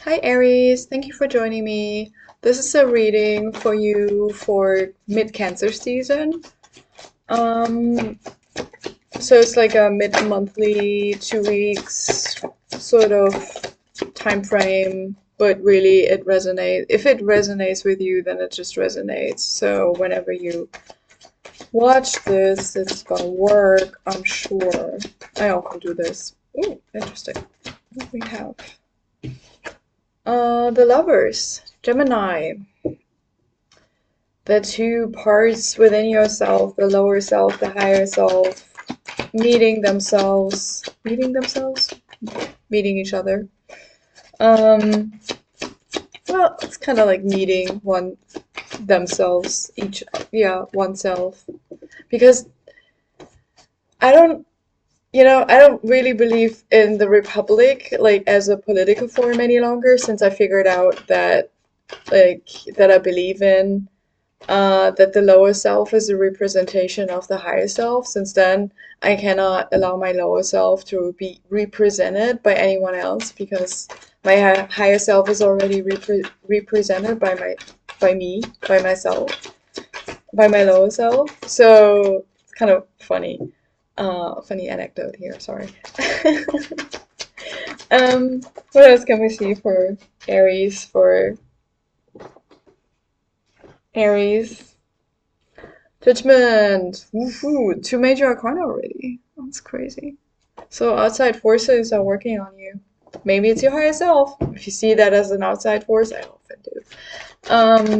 Hi Aries, thank you for joining me. This is a reading for you for mid-Cancer season. Um, so it's like a mid-monthly, 2 weeks sort of time frame, but really it resonates. If it resonates with you, then it just resonates. So whenever you watch this, it's gonna work, I'm sure. I often do this. Ooh, interesting. What do we have? The Lovers, Gemini. The two parts within yourself, the lower self, the higher self, meeting each other. Um, well, it's kind of like meeting themselves, oneself. Because I don't, I don't really believe in the republic like as a political form any longer since I figured out that I believe in that the lower self is a representation of the higher self. Since then, I cannot allow my lower self to be represented by anyone else because my higher self is already represented by myself, by my lower self. So it's kind of funny. Funny anecdote here. Sorry. What else can we see for Aries? For Aries. Judgment! Woohoo! Two major arcana already. That's crazy. So outside forces are working on you. Maybe it's your higher self. If you see that as an outside force, I often do.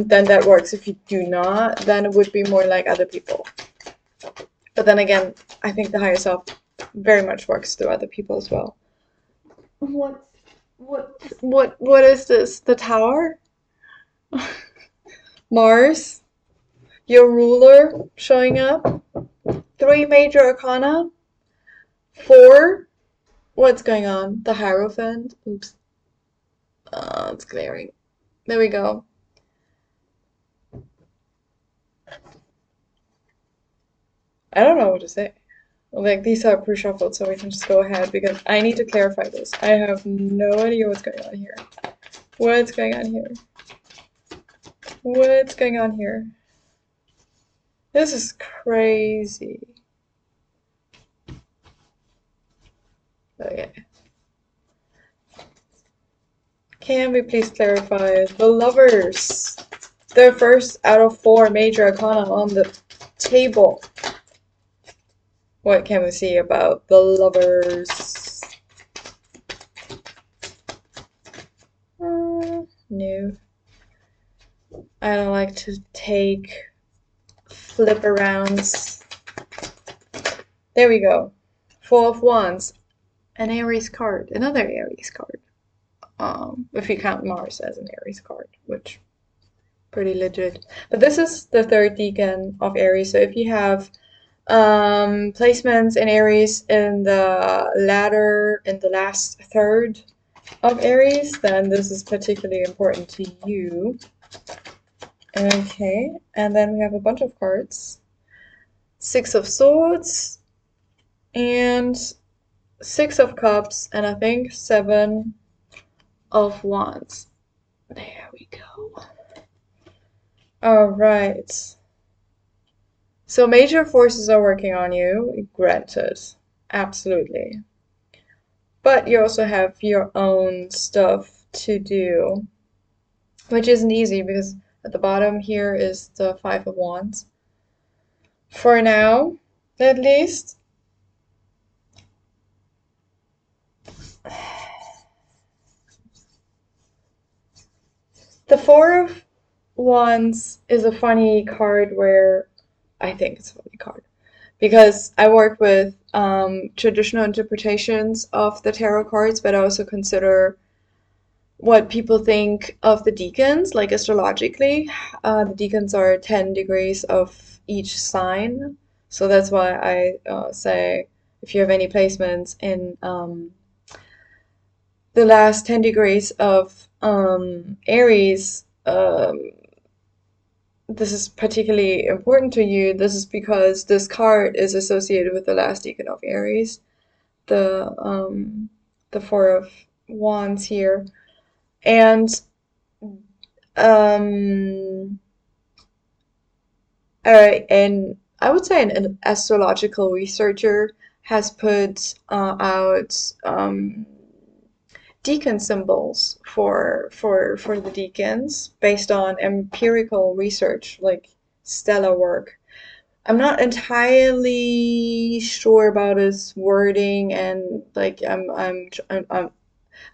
Then that works. If you do not, then it would be more like other people. But then again, I think the higher self very much works through other people as well. What what is this? The tower? Mars? Your ruler showing up? Three major arcana? Four? What's going on? The Hierophant? Oops. It's glaring. There we go. I don't know what to say. Like, these are pre-shuffled, so we can just go ahead because I need to clarify this. I have no idea what's going on here. What's going on here? What's going on here? This is crazy. Okay. Can we please clarify the Lovers? The first out of four major arcana on the table. What can we see about the Lovers? No. I don't like to take flip arounds. There we go. Four of Wands. An Aries card. Another Aries card. If you count Mars as an Aries card, which pretty legit. But this is the third decan of Aries. So if you have placements in Aries in the last third of Aries, then this is particularly important to you. Okay, and then we have a bunch of cards. Six of Swords and Six of Cups, and I think Seven of Wands. There we go. All right. So major forces are working on you, granted. Absolutely. But you also have your own stuff to do, which isn't easy because at the bottom here is the Five of Wands. For now, at least. The Four of Wands is a funny card where I think it's a funny card because I work with traditional interpretations of the tarot cards, but I also consider what people think of the decans, like astrologically. The decans are 10 degrees of each sign, so that's why I say if you have any placements in the last 10 degrees of Aries, this is particularly important to you. This is because this card is associated with the last decan of Aries, the Four of Wands here. And um, and I would say an astrological researcher has put out deacon symbols for the deacons based on empirical research, like stellar work. I'm not entirely sure about his wording, and like I'm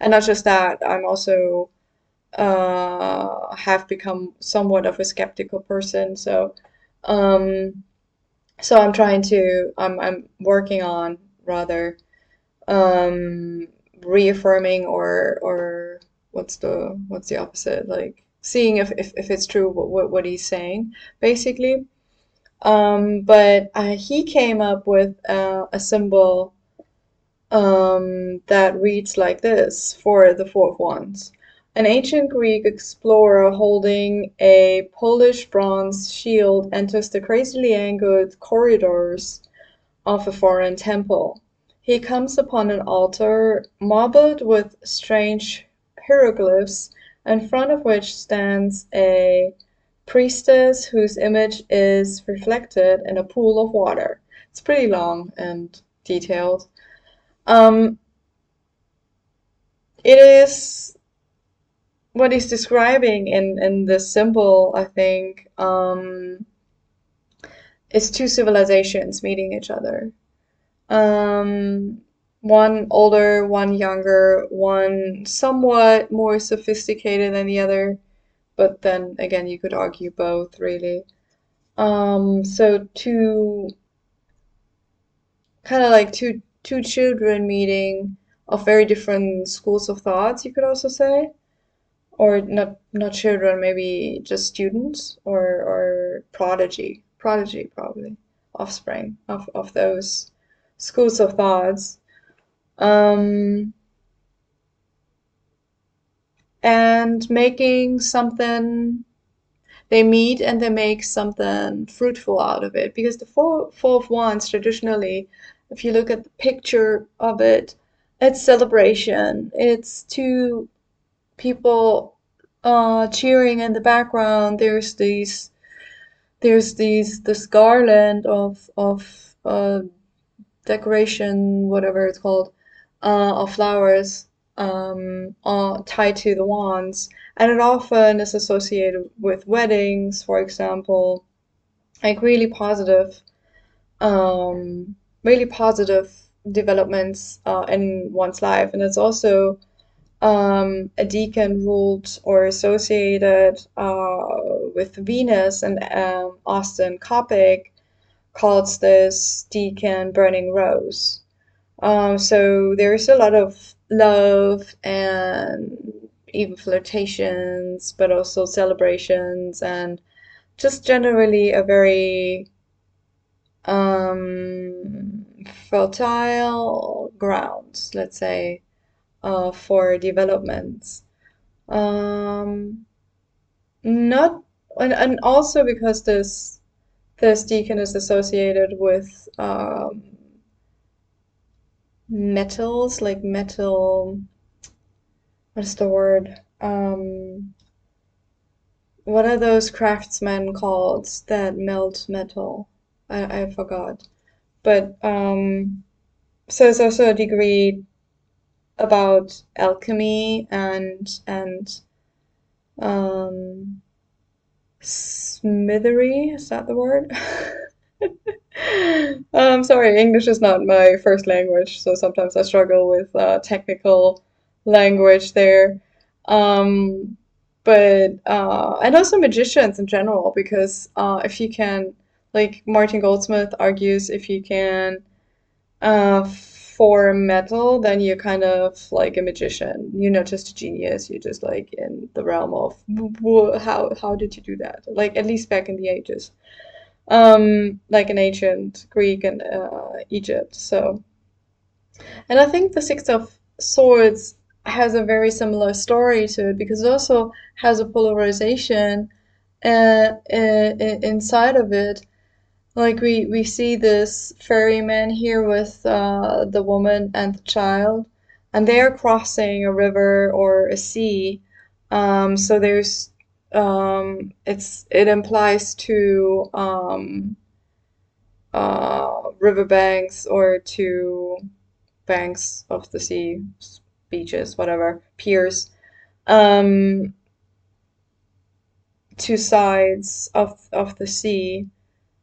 and not just that, I'm also have become somewhat of a skeptical person. Um, so I'm working on rather um, reaffirming or what's the opposite? Like seeing if it's true what he's saying, basically. But he came up with a symbol that reads like this for the Four of Wands. An ancient Greek explorer holding a Polish bronze shield enters the crazily angled corridors of a foreign temple. He comes upon an altar marbled with strange hieroglyphs, in front of which stands a priestess whose image is reflected in a pool of water. It's pretty long and detailed. Um, it is what he's describing in this symbol, I think, is two civilizations meeting each other. Um, one older, one younger, one somewhat more sophisticated than the other, but then again, you could argue both, really. So two kind of like two children meeting of very different schools of thoughts, you could also say, or not children, maybe just students or prodigy probably, offspring of those schools of thoughts. Um, and making something, they meet and they make something fruitful out of it. Because the Four of Wands, traditionally, if you look at the picture of it, it's celebration. It's two people cheering in the background. There's this garland of decoration, whatever it's called, of flowers tied to the wands. And it often is associated with weddings, for example, like um, really positive developments in one's life. And it's also a deacon ruled or associated with Venus, and Austin Coppock calls this deacon burning rose. So there's a lot of love and even flirtations, but also celebrations and just generally a very fertile ground, let's say, for developments. Um, not and also because this deacon is associated with metals, like metal, what's the word? What are those craftsmen called that melt metal? I forgot. But so it's also a degree about alchemy and um smithery, is that the word? Sorry, English is not my first language, so sometimes I struggle with technical language there. Um, but and also magicians in general, because if you can, like Martin Goldsmith argues, if you can form metal, then you're kind of like a magician. You're not just a genius, you're just like in the realm of how did you do that? Like at least back in the ages, like in ancient Greek and Egypt. So, and I think the Six of Swords has a very similar story to it because it also has a polarization inside of it. Like we see this ferryman here with the woman and the child, and they are crossing a river or a sea, So there's it implies to riverbanks or to banks of the sea, beaches, whatever, piers, um, two sides of the sea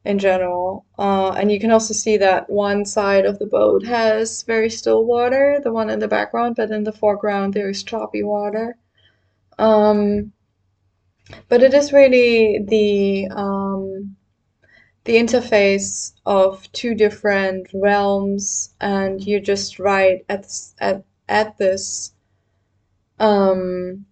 in general. And you can also see that one side of the boat has very still water, the one in the background, but in the foreground there is choppy water. Um, but it is really the interface of two different realms, and you're just right at this um,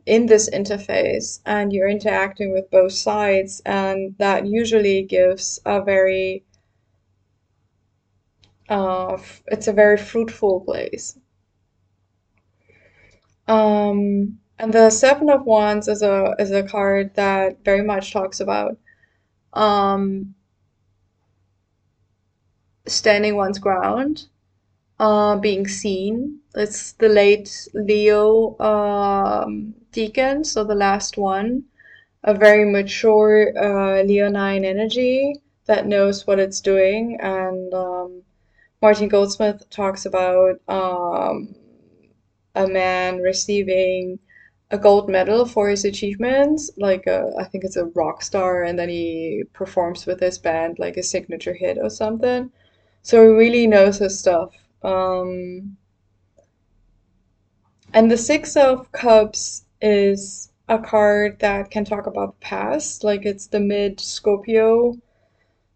in this interface, and you're interacting with both sides, and that usually gives a very it's a very fruitful place. And the Seven of Wands is a card that very much talks about um, standing one's ground, being seen. It's the late Leo deacon, so the last one, a very mature Leonine energy that knows what it's doing. And Martin Goldsmith talks about a man receiving a gold medal for his achievements, like I think it's a rock star, and then he performs with his band like a signature hit or something. So he really knows his stuff. Um, and the Six of Cups is a card that can talk about the past, like it's the mid Scorpio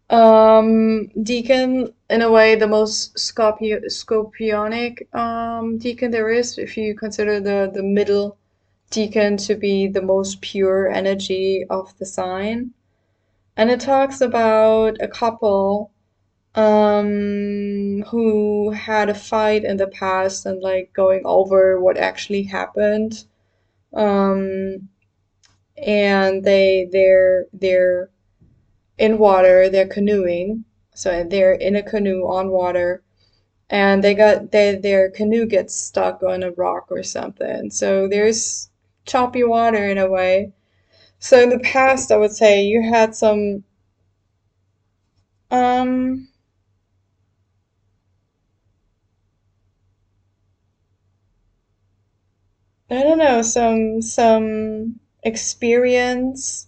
deacon, in a way, the most scorpionic deacon there is, if you consider the middle deacon to be the most pure energy of the sign. And it talks about a couple who had a fight in the past and like going over what actually happened. Um, and they're in water, they're canoeing. So they're in a canoe on water, and their canoe gets stuck on a rock or something. So there's choppy water in a way. So in the past, I would say you had some um I don't know, some experience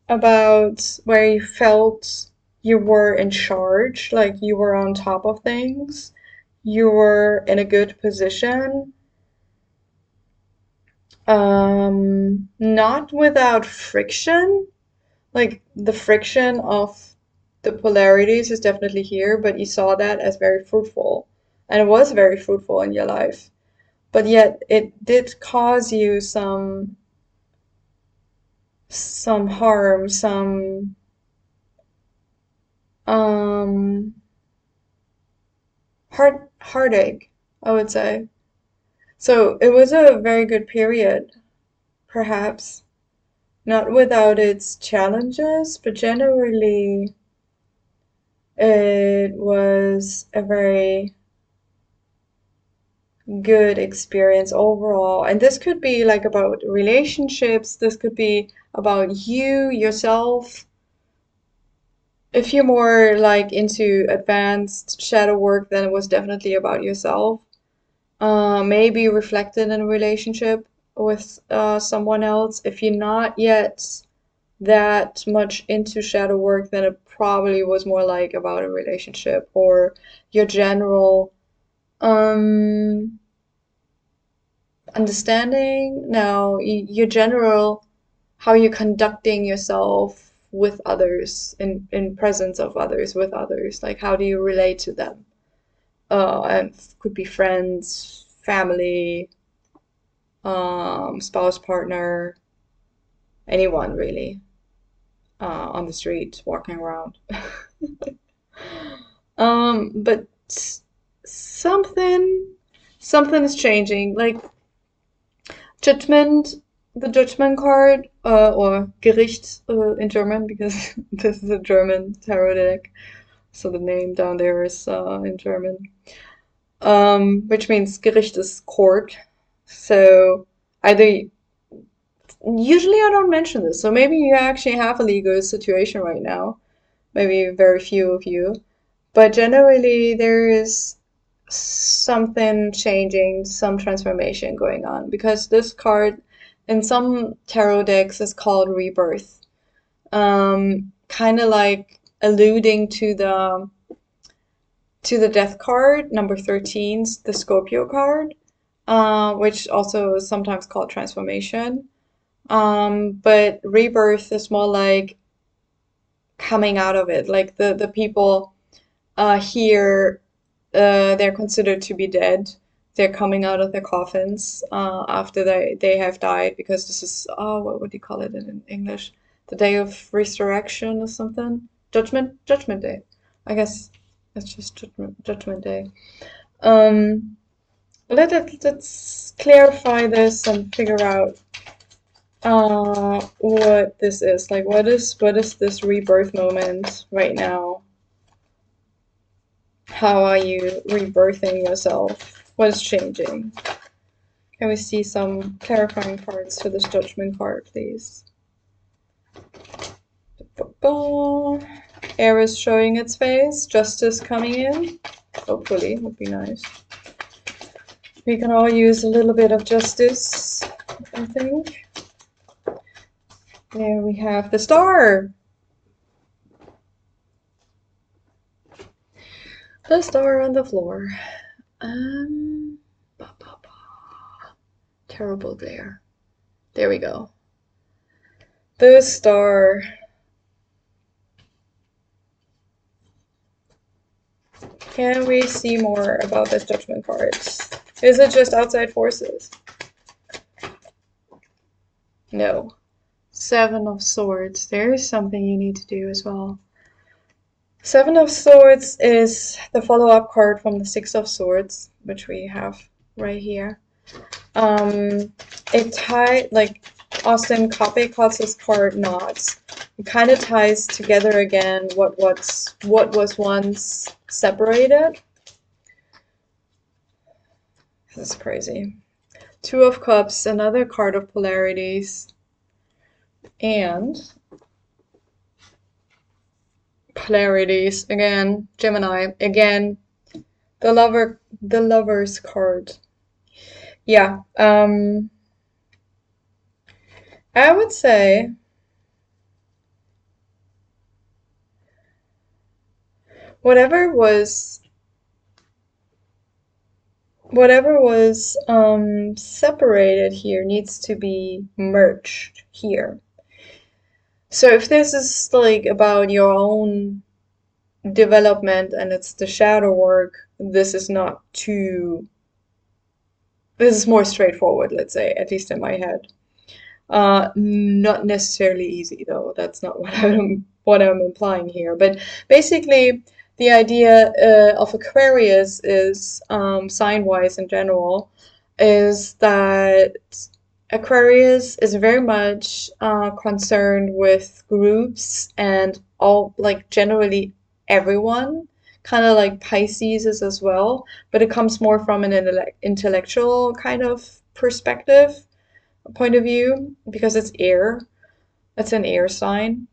about where you felt you were in charge, like you were on top of things, you were in a good position, not without friction. Like the friction of the polarities is definitely here, but you saw that as very fruitful, and it was very fruitful in your life. But yet it did cause you some harm, some um heartache, I would say. So it was a very good period, perhaps. Not without its challenges, but generally it was a very good experience overall. And this could be like about relationships, this could be about you, yourself. If you're more like into advanced shadow work, then it was definitely about yourself. Maybe reflected in a relationship with someone else. If you're not yet that much into shadow work, then it probably was more like about a relationship or your general um understanding. No, your general how you're conducting yourself with others, in presence of others, with others. Like how do you relate to them? And could be friends, family, spouse, partner, anyone really, on the street, walking around. But something, something is changing. Like judgment, the judgment card, or Gericht, in German, because this is a German tarot deck. So the name down there is in German, which means Gericht is court. So either usually I don't mention this, so maybe you actually have a legal situation right now. Maybe very few of you. But generally, there is something changing, some transformation going on, because this card in some tarot decks is called Rebirth. Kind of like alluding to the Death card, number 13, the Scorpio card, which also is sometimes called Transformation. But Rebirth is more like coming out of it, like the people here, they're considered to be dead. They're coming out of their coffins after they have died, because this is, oh, what do you call it in English? The day of resurrection or something? Judgment Day. I guess it's just Judgment Day. Um, let's clarify this and figure out what this is. Like, what is this rebirth moment right now? How are you rebirthing yourself? What is changing? Can we see some clarifying cards for this Judgment card, please? Aries showing its face. Justice coming in. Hopefully, would be nice. We can all use a little bit of justice, I think. There we have the Star. The Star on the floor. Terrible there. There we go. The Star. Can we see more about this Judgment card? Is it just outside forces? No. Seven of Swords. There is something you need to do as well. Seven of Swords is the follow-up card from the Six of Swords, which we have right here. It tied, like Austin Coppe calls this card knots. It kind of ties together again what was once separated. This is crazy. Two of Cups, another card of polarities, and polarities again. Gemini again. The Lover's card. Yeah. I would say whatever was separated here needs to be merged here. So if this is like about your own development and it's the shadow work, this is not too, this is more straightforward, let's say, at least in my head. Not necessarily easy though. That's not what I'm implying here. But basically, the idea of Aquarius is sign-wise in general, is that Aquarius is very much concerned with groups and all, like generally everyone, kind of like Pisces is as well, but it comes more from an intellectual kind of perspective, point of view, because it's air. It's an air sign,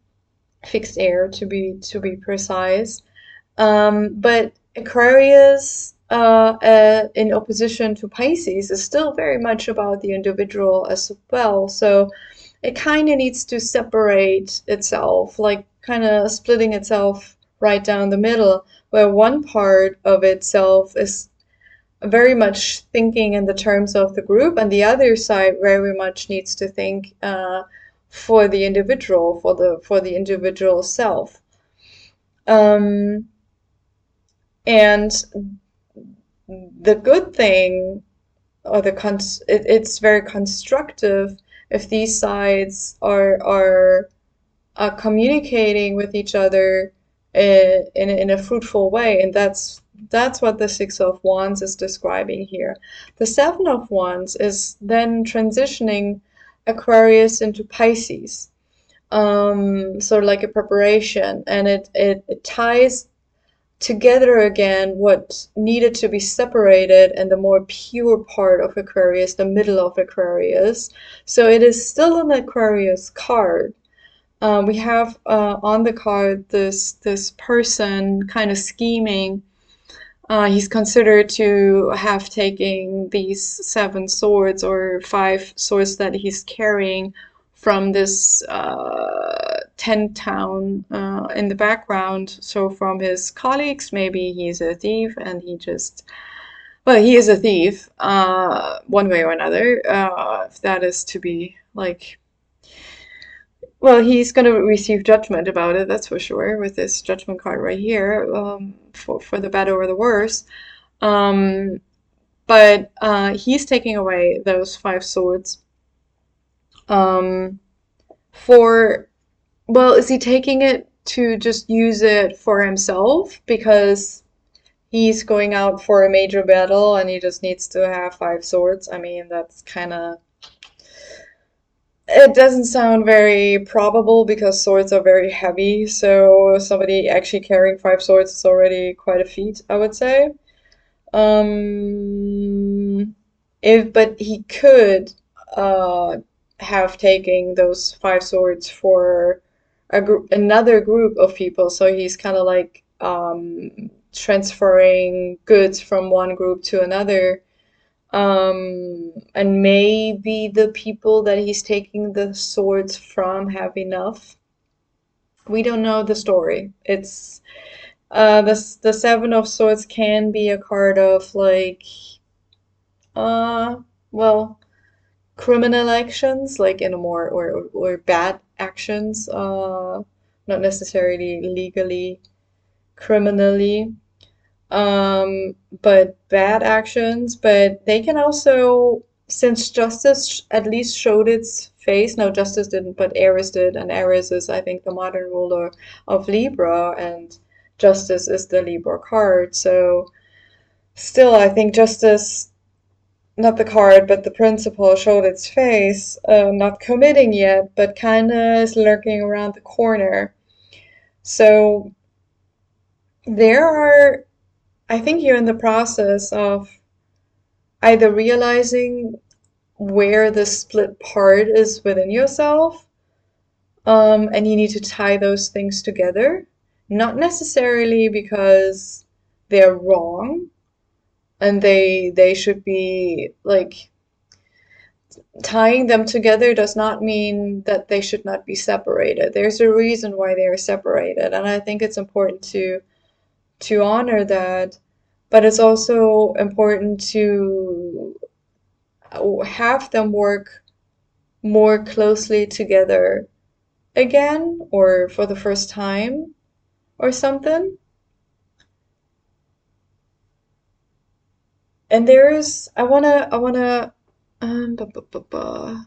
fixed air to be precise. But Aquarius, in opposition to Pisces, is still very much about the individual as well. So it kind of needs to separate itself, like kind of splitting itself right down the middle, where one part of itself is very much thinking in the terms of the group, and the other side very much needs to think for the individual, for the individual self. And the good thing, or it's very constructive if these sides are communicating with each other in a fruitful way, and that's what the Six of Wands is describing here. The Seven of Wands is then transitioning Aquarius into Pisces, sort of like a preparation, and it ties together again what needed to be separated and the more pure part of Aquarius, the middle of Aquarius. So it is still an Aquarius card. We have on the card this person kind of scheming. He's considered to have taken these 7 swords or 5 swords that he's carrying from this tent town in the background. So from his colleagues, maybe he's a thief and he is a thief, one way or another. If that is to be like, well, he's going to receive judgment about it, that's for sure, with this judgment card right here, for the better or the worse. Um, but he's taking away those 5 swords. For, well, is he taking it to just use it for himself because he's going out for a major battle and he just needs to have 5 swords? I mean, that's kind of, it doesn't sound very probable because swords are very heavy, so somebody actually carrying 5 swords is already quite a feat, I would say. Um, but he could have taken those 5 swords for another group of people, so he's kind of like transferring goods from one group to another. And maybe the people that he's taking the swords from have enough. We don't know the story. It's the 7 of Swords can be a card of like uh well, criminal actions, like in a more or bad actions, not necessarily legally, criminally, but bad actions. But they can also, since justice at least showed its face, no, justice didn't, but Aries did, and Aries is, I think, the modern ruler of Libra, and justice is the Libra card. So still, I think justice, not the card, but the principle showed its face, not committing yet, but kind of is lurking around the corner. So there are, I think you're in the process of either realizing where the split part is within yourself, and you need to tie those things together, not necessarily because they're wrong and they should be like, tying them together does not mean that they should not be separated. There's a reason why they are separated, and I think it's important to honor that. But it's also important to have them work more closely together again, or for the first time, or something. And there's, um, bu- bu- bu- bu-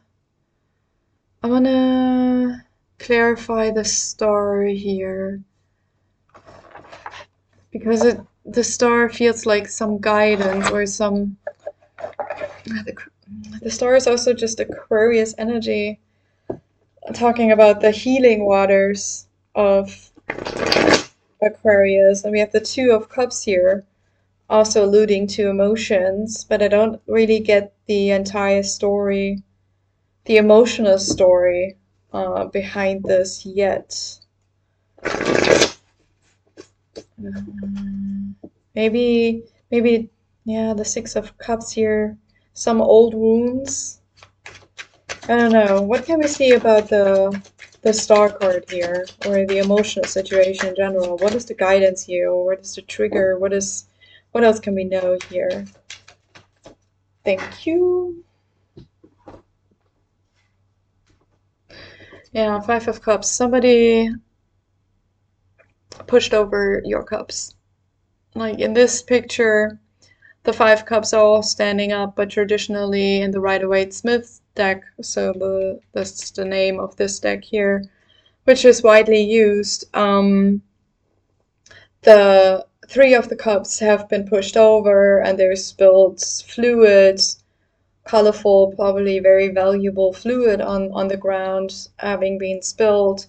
I wanna clarify the star here because the star feels like some guidance or some. The, the star is also just Aquarius energy, talking about the healing waters of Aquarius, and we have the 2 of Cups here, also alluding to emotions, but I don't really get the entire story, the emotional story behind this yet. Maybe, maybe, yeah, the 6 of Cups here, some old wounds. I don't know. What can we see about the star card here, or the emotional situation in general? What is the guidance here? What is the trigger? What else can we know here? Thank you. Yeah, 5 of Cups. Somebody pushed over your cups. Like in this picture, the 5 cups are all standing up, but traditionally in the Rider-Waite-Smith deck, so that's the name of this deck here, which is widely used, the 3 of the Cups have been pushed over and there's spilled fluid, colorful, probably very valuable fluid on the ground having been spilled,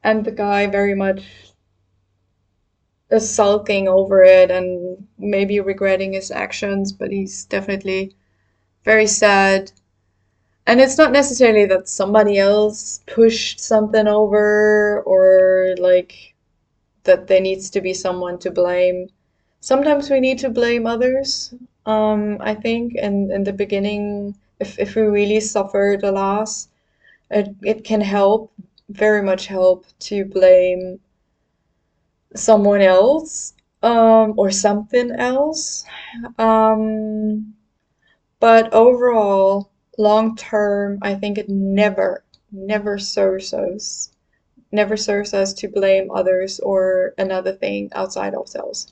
and the guy very much is sulking over it and maybe regretting his actions, but he's definitely very sad. And it's not necessarily that somebody else pushed something over or like that there needs to be someone to blame. Sometimes we need to blame others, I think, and in the beginning, if we really suffered a loss, it can help, very much help to blame someone else, or something else. Um, but overall, long term, I think it never serves us. Never serves us to blame others or another thing outside ourselves.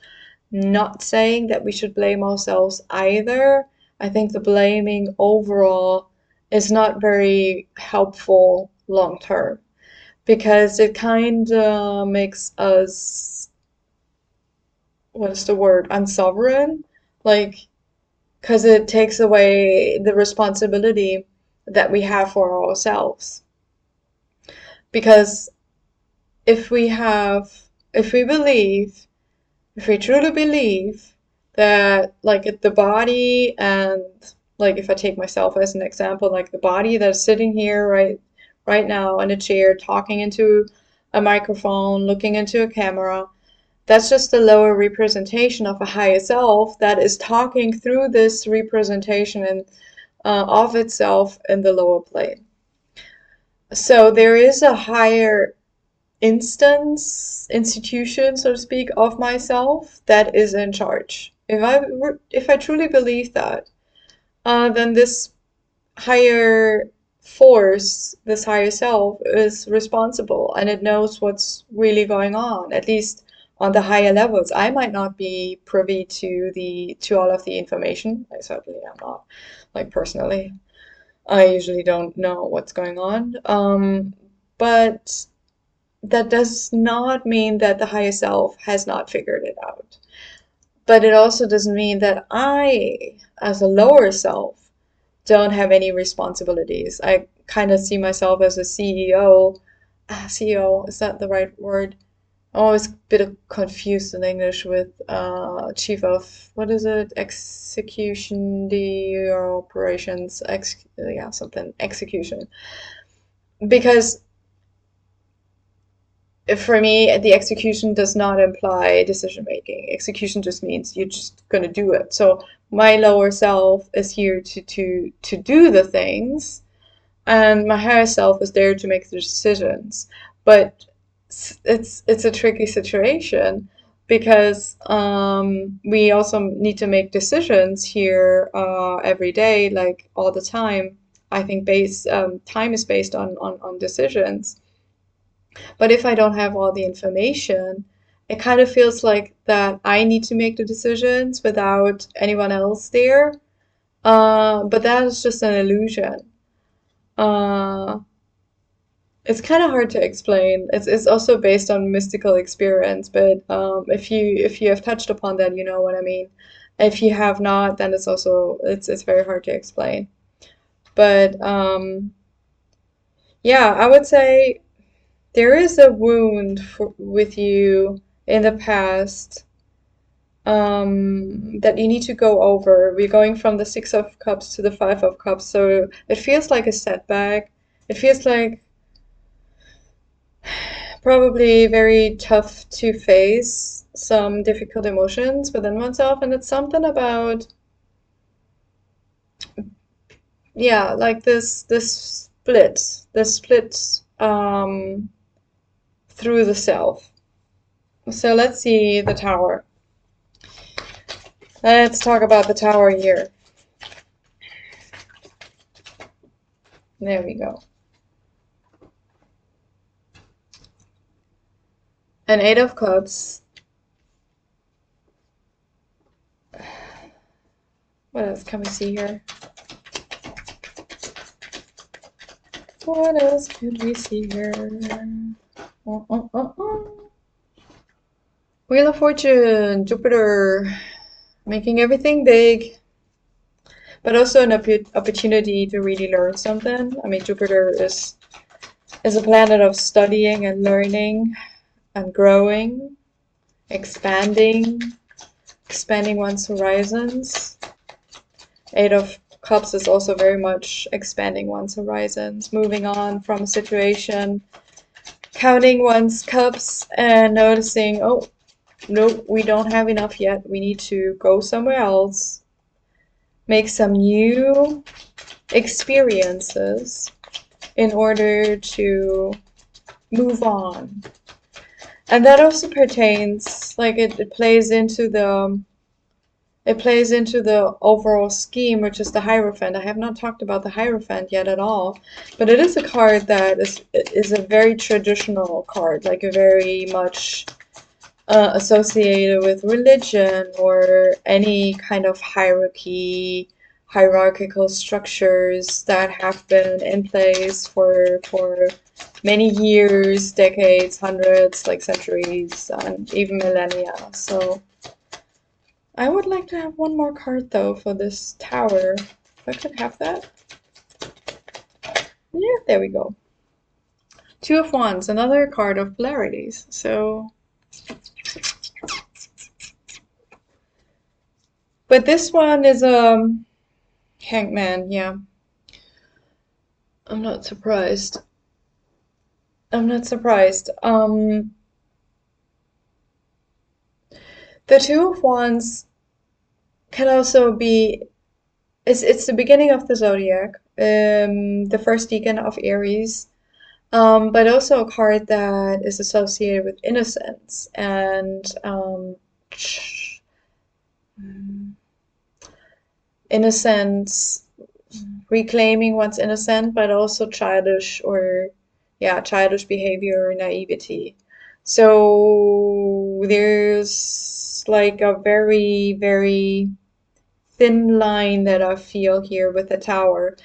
Not saying that we should blame ourselves either. I think the blaming overall is not very helpful long term because it kind of makes us, what is the word, unsovereign? Like, because it takes away the responsibility that we have for ourselves. Because if we have, if we believe, if we truly believe that, like, the body and, like, if I take myself as an example, like the body that's sitting here right now in a chair, talking into a microphone, looking into a camera, that's just a lower representation of a higher self that is talking through this representation and of itself in the lower plane. So there is a higher institution, so to speak, of myself that is in charge. If I truly believe that, then this higher force, this higher self, is responsible and it knows what's really going on, at least on the higher levels. I might not be privy to all of the information. I certainly am not, like personally. I usually don't know what's going on. But that does not mean that the higher self has not figured it out. But it also doesn't mean that I, as a lower self, don't have any responsibilities. I kind of see myself as a CEO. CEO, is that the right word? I'm always a bit confused in English with chief of, what is it? Execution, the operations, yeah, something, execution. Because for me, the execution does not imply decision making. Execution just means you're just gonna do it. So my lower self is here to do the things, and my higher self is there to make the decisions. But it's a tricky situation because we also need to make decisions here every day, like all the time. I think time is based on decisions. But if I don't have all the information, it kind of feels like that I need to make the decisions without anyone else there. But that is just an illusion. Uh, it's kind of hard to explain. It's also based on mystical experience, but if you have touched upon that, you know what I mean. If you have not, then it's very hard to explain. But yeah, I would say there is a wound with you in the past that you need to go over. We're going from the Six of Cups to the Five of Cups, so it feels like a setback. It feels like probably very tough to face some difficult emotions within oneself, and it's something about, yeah, like this split through the self. So let's see the Tower. Let's talk about the Tower here. There we go. An Eight of Cups. What else can we see here? What else can we see here? Wheel of Fortune, Jupiter, making everything big, but also an opportunity to really learn something. I mean, Jupiter is a planet of studying and learning and growing. expanding, expanding one's horizons. Eight of Cups is also very much expanding one's horizons, moving on from a situation, counting one's cups and noticing, oh, nope, we don't have enough yet. We need to go somewhere else, make some new experiences in order to move on. And that also pertains, like it plays into the overall scheme, which is the Hierophant. I have not talked about the Hierophant yet at all, but it is a card that is a very traditional card, like a very much associated with religion or any kind of hierarchical structures that have been in place for many years, decades, hundreds, like centuries, and even millennia. So I would like to have one more card though for this tower. If I could have that. Yeah, there we go. Two of Wands, another card of polarities. So, but this one is Hangman. Yeah, I'm not surprised. I'm not surprised. The Two of Wands can also be. It's the beginning of the zodiac. The first decan of Aries. But also a card that is associated with innocence and innocence, reclaiming one's innocence, but also childish behavior or naivety. So there's like a very, very thin line that I feel here with the tower.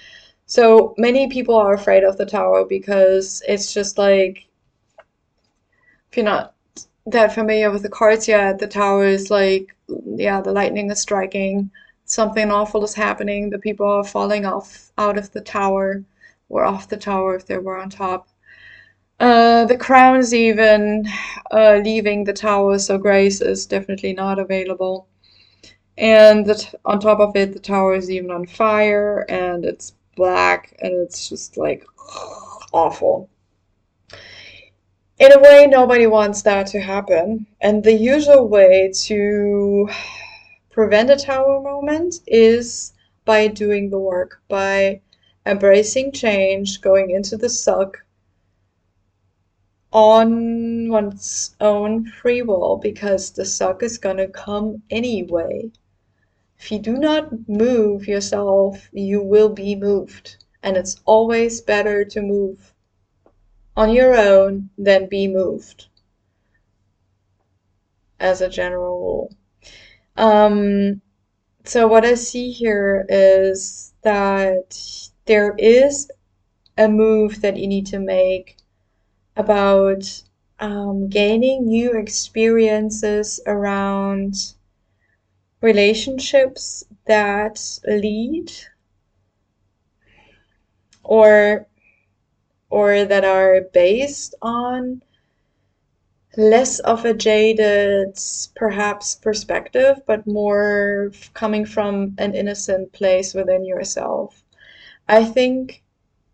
So many people are afraid of the tower because it's just like, if you're not that familiar with the cards yet, the tower is like, yeah, the lightning is striking, something awful is happening, the people are falling off out of the tower, or off the tower if they were on top. The crown is even leaving the tower, so grace is definitely not available. And on top of it, the tower is even on fire, and it's black, and it's just like awful. In a way, nobody wants that to happen. And the usual way to prevent a tower moment is by doing the work, by embracing change, going into the suck on one's own free will, because the suck is gonna come anyway. If you do not move yourself, you will be moved. And it's always better to move on your own than be moved, as a general rule. Um, so what I see here is that there is a move that you need to make about gaining new experiences around relationships that lead or or that are based on less of a jaded, perhaps, perspective, but more coming from an innocent place within yourself. I think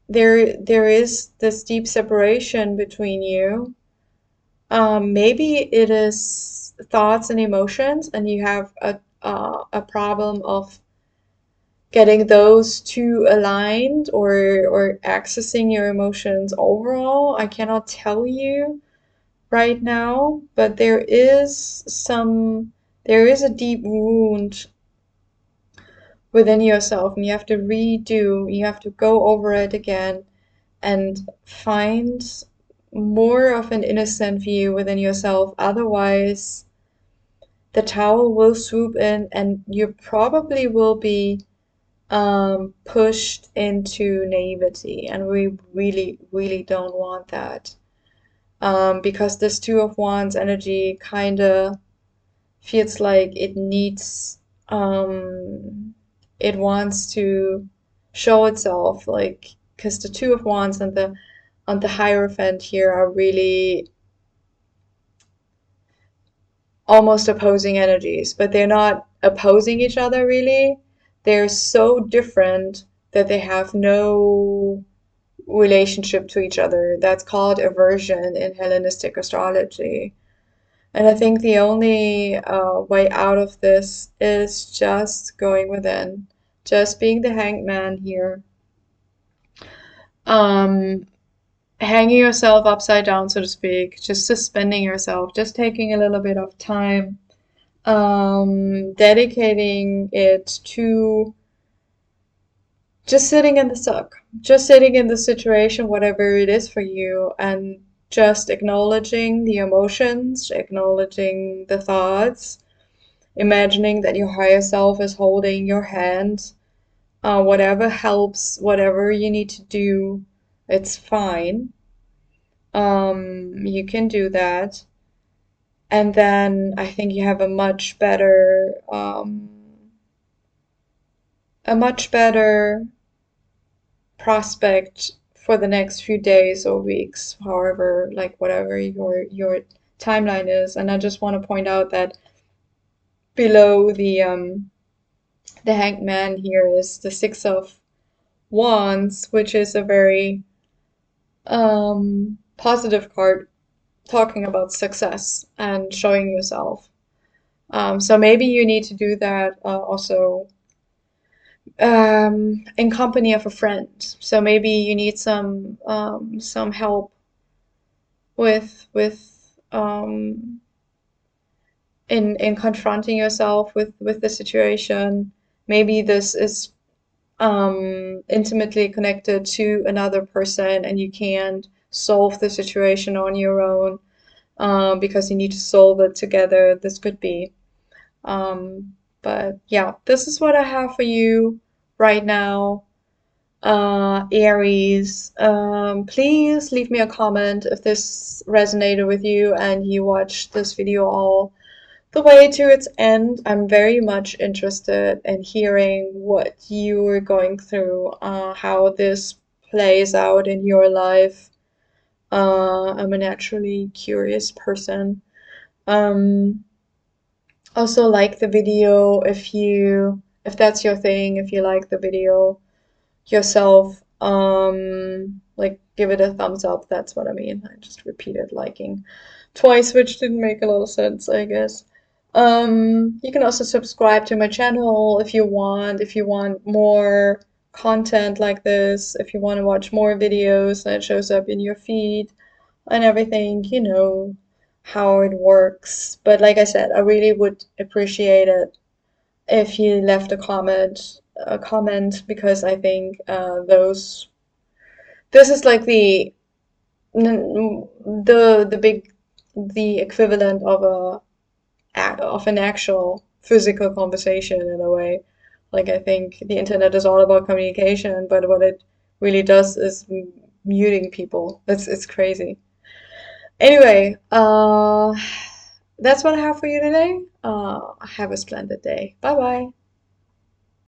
there is this deep separation between you. Maybe it is thoughts and emotions, and you have a problem of getting those two aligned, or accessing your emotions overall. I cannot tell you right now, but there is a deep wound within yourself, and you have to go over it again and find more of an innocent view within yourself. Otherwise, the tower will swoop in, and you probably will be pushed into naivety, and we really, really don't want that. Because this Two of Wands energy kind of feels like it wants to show itself, like, because the Two of Wands and the Hierophant here are really almost opposing energies, but they're not opposing each other really. They're so different that they have no relationship to each other. That's called aversion in Hellenistic astrology. And I think the only way out of this is just going within, just being the hanged man here. Um, Hanging yourself upside down, so to speak, just suspending yourself, just taking a little bit of time, dedicating it to just sitting in the suck, just sitting in the situation, whatever it is for you, and just acknowledging the emotions, acknowledging the thoughts, imagining that your higher self is holding your hand. Whatever helps, whatever you need to do, it's fine. You can do that. And then I think you have a much better prospect for the next few days or weeks, however, like whatever your timeline is. And I just want to point out that below the hanged man here is the Six of Wands, which is a very positive card talking about success and showing yourself. So maybe you need to do that also in company of a friend. So maybe you need some help with in confronting yourself with the situation. Maybe this is intimately connected to another person, and you can't solve the situation on your own because you need to solve it together. This could be. But yeah, this is what I have for you right now. Aries, please leave me a comment if this resonated with you and you watched this video all the way to its end. I'm very much interested in hearing what you are going through, how this plays out in your life. I'm a naturally curious person. Um, Also like the video if that's your thing, if you like the video yourself, like give it a thumbs up. That's what I mean. I just repeated liking twice, which didn't make a lot of sense, I guess. You can also subscribe to my channel if you want more content like this, if you want to watch more videos that shows up in your feed and everything, you know how it works. But like I said, I really would appreciate it if you left a comment, because I think those this is like the big the equivalent of an actual physical conversation in a way. Like I think the internet is all about communication, but what it really does is muting people. It's crazy. Anyway, that's what I have for you today. Have a splendid day. Bye bye.